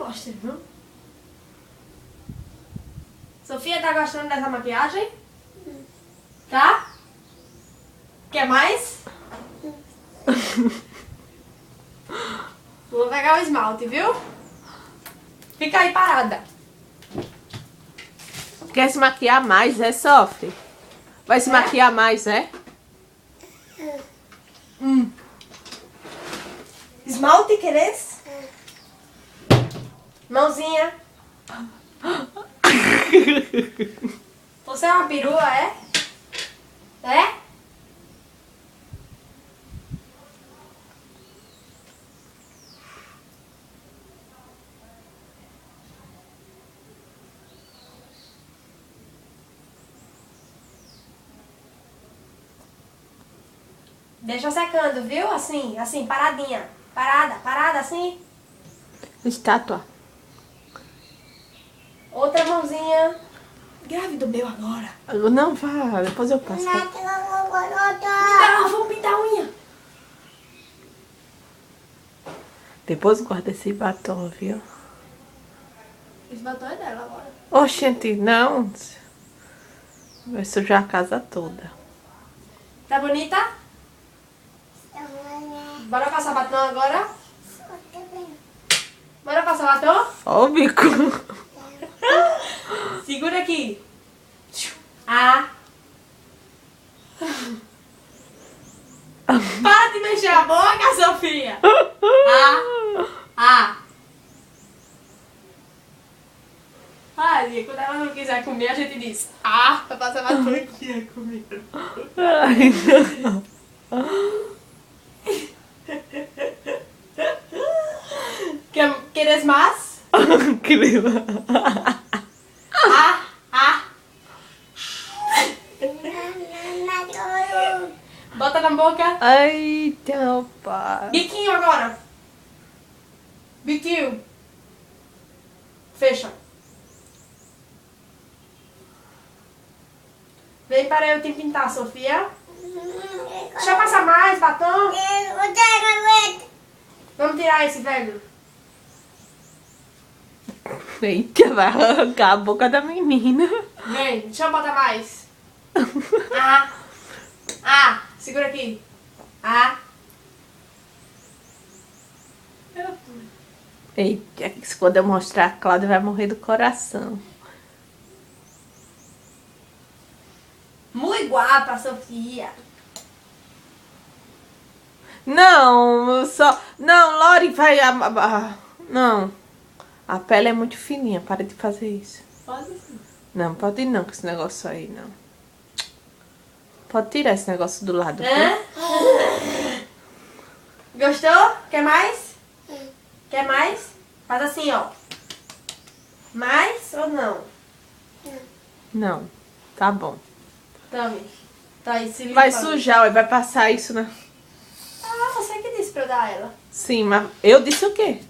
gosta, viu? Sofia, tá gostando dessa maquiagem? Tá? Quer mais? Vou pegar o esmalte, viu? Fica aí parada. Quer se maquiar mais, é, Sofia? Vai se maquiar mais, é? Esmalte, queres? Mãozinha. Você é uma perua, é? É? Deixa secando, viu? Assim, assim, paradinha. Parada, assim. Estátua. Outra mãozinha. Grávida meu agora. Não, vá, depois eu passo. Não, vamos pintar a unha. Depois guarda esse batom, viu? Esse batom é dela agora. Oxente, não. Vai sujar a casa toda. Tá bonita? Bora passar batom agora? Bora passar batom? Ó o bico. Segura aqui. Ah. Para de mexer a boca, Sofia. Ah. Ai, quando ela não quiser comer, a gente diz pra passar batom aqui a comida. Ai, não. ¿Quieres más? Incrível. Bota na boca. Ai, teu pai. Biquinho agora. Biquinho. Fecha. Vem para eu te pintar, Sofia. Deixa eu passar mais batom. Vamos tirar esse velho. Eita, vai arrancar a boca da menina. Vem, deixa eu botar mais. Segura aqui. Eita, que quando eu mostrar a Cláudia vai morrer do coração. Muito guapa, Sofia. Não, só... Não, Lori, vai... Não. A pele é muito fininha, para de fazer isso. Pode sim. Não, pode ir não com esse negócio aí, não. Pode tirar esse negócio do lado. Gostou? Quer mais? Quer mais? Faz assim, ó. Mais ou não? Não, tá bom. Tome. Tá aí, se Vai limpando. sujar, vai passar isso na... Você que disse pra eu dar ela. Sim, mas eu disse o quê?